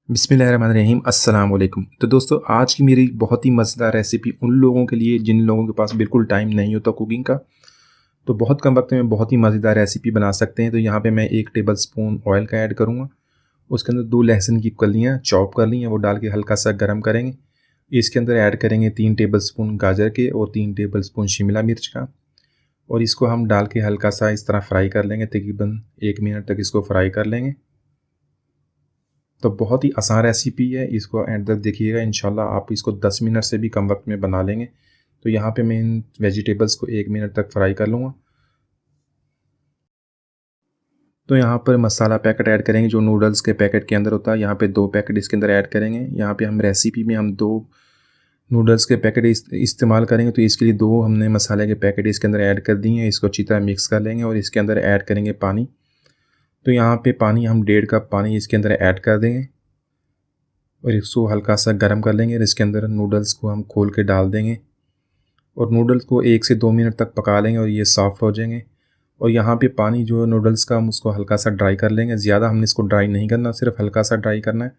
बिस्मिल्लाहिर्रहमानिर्रहीम अस्सलाम वालेकुम। तो दोस्तों आज की मेरी बहुत ही मज़ेदार रेसिपी उन लोगों के लिए जिन लोगों के पास बिल्कुल टाइम नहीं होता कुकिंग का, तो बहुत कम वक्त में बहुत ही मज़ेदार रेसिपी बना सकते हैं। तो यहाँ पे मैं 1 टेबल स्पून ऑयल का ऐड करूँगा। उसके अंदर 2 लहसुन की कलियाँ चॉप कर ली हैं, वो डाल के हल्का सा गर्म करेंगे। इसके अंदर ऐड करेंगे 3 टेबल स्पून गाजर के और 3 टेबल स्पून शिमला मिर्च का, और इसको हम डाल के हल्का सा इस तरह फ्राई कर लेंगे। तकरीबन 1 मिनट तक इसको फ्राई कर लेंगे। तो बहुत ही आसान रेसिपी है, इसको एंड तक देखिएगा। इंशाल्लाह आप इसको 10 मिनट से भी कम वक्त में बना लेंगे। तो यहाँ पे मैं इन वेजिटेबल्स को 1 मिनट तक फ्राई कर लूँगा। तो यहाँ पर मसाला पैकेट ऐड करेंगे जो नूडल्स के पैकेट के अंदर होता है। यहाँ पे 2 पैकेट इसके अंदर ऐड करेंगे। यहाँ पे हम रेसिपी में हम 2 नूडल्स के पैकेट इस्तेमाल करेंगे, तो इसके लिए 2 हमने मसाले के पैकेट इसके अंदर ऐड कर दिए हैं। इसको अच्छी तरह मिक्स कर लेंगे और इसके अंदर ऐड करेंगे पानी। तो यहाँ पे पानी हम 1.5 कप पानी इसके अंदर ऐड कर देंगे और इसको हल्का सा गर्म कर लेंगे। और इसके अंदर नूडल्स को हम खोल के डाल देंगे और नूडल्स को 1 से 2 मिनट तक पका लेंगे और ये सॉफ्ट हो जाएंगे। और यहाँ पे पानी जो है नूडल्स का, हम उसको हल्का सा ड्राई कर लेंगे। ज़्यादा हमने इसको ड्राई नहीं करना, सिर्फ हल्का सा ड्राई करना है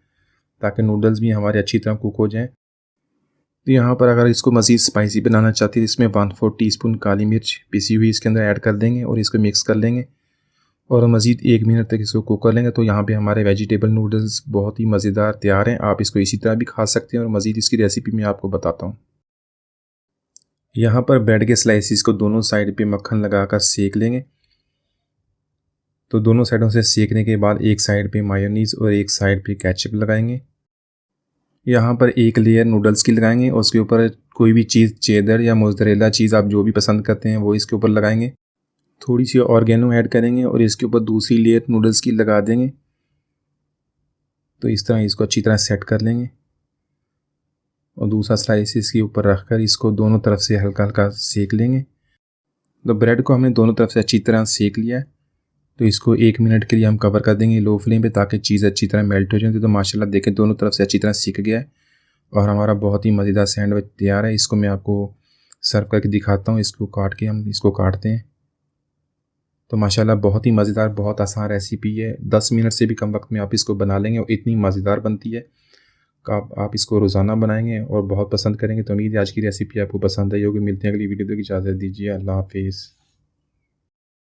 ताकि नूडल्स भी हमारे अच्छी तरह कुक हो जाएँ। तो यहाँ पर अगर इसको मज़ीद स्पाइसी बनाना चाहते हैं, इसमें 1/4 टीस्पून काली मिर्च पिसी हुई इसके अंदर ऐड कर देंगे और इसको मिक्स कर लेंगे और मज़ीद 1 मिनट तक इसको कुक कर लेंगे। तो यहाँ पे हमारे वेजिटेबल नूडल्स बहुत ही मज़ेदार तैयार हैं। आप इसको इसी तरह भी खा सकते हैं और मज़ीद इसकी रेसिपी मैं आपको बताता हूँ। यहाँ पर ब्रेड के स्लाइसिस को दोनों साइड पे मक्खन लगाकर सेक लेंगे। तो दोनों साइडों से सेकने के बाद एक साइड पे मायोनीज़ और एक साइड पे केचप लगाएंगे। यहाँ पर एक लेयर नूडल्स की लगाएंगे और उसके ऊपर कोई भी चीज़, चेदर या मोज़रेला चीज़ आप जो भी पसंद करते हैं वो इसके ऊपर लगाएंगे। थोड़ी सी ऑर्गेनो ऐड करेंगे और इसके ऊपर दूसरी लेयर नूडल्स की लगा देंगे। तो इस तरह इसको अच्छी तरह सेट कर लेंगे और दूसरा स्लाइस इसके ऊपर रखकर इसको दोनों तरफ से हल्का हल्का सेक लेंगे। तो ब्रेड को हमने दोनों तरफ से अच्छी तरह सेक लिया है। तो इसको 1 मिनट के लिए हम कवर कर देंगे लो फ्लेम पे ताकि चीज़ अच्छी तरह मेल्ट हो जाए। तो माशाल्लाह देखें दोनों तरफ से अच्छी तरह सीख गया है और हमारा बहुत ही मज़ेदार सैंडविच तैयार है। इसको मैं आपको सर्व करके दिखाता हूँ। इसको काट के हम इसको काटते हैं। तो माशाल्लाह बहुत ही मज़ेदार, बहुत आसान रेसिपी है। 10 मिनट से भी कम वक्त में आप इसको बना लेंगे और इतनी मज़ेदार बनती है कि आप इसको रोज़ाना बनाएंगे और बहुत पसंद करेंगे। तो उम्मीद है आज की रेसिपी आपको पसंद आई होगी। मिलते हैं अगली वीडियो तक, इजाज़त दीजिए। अल्लाह हाफिज़।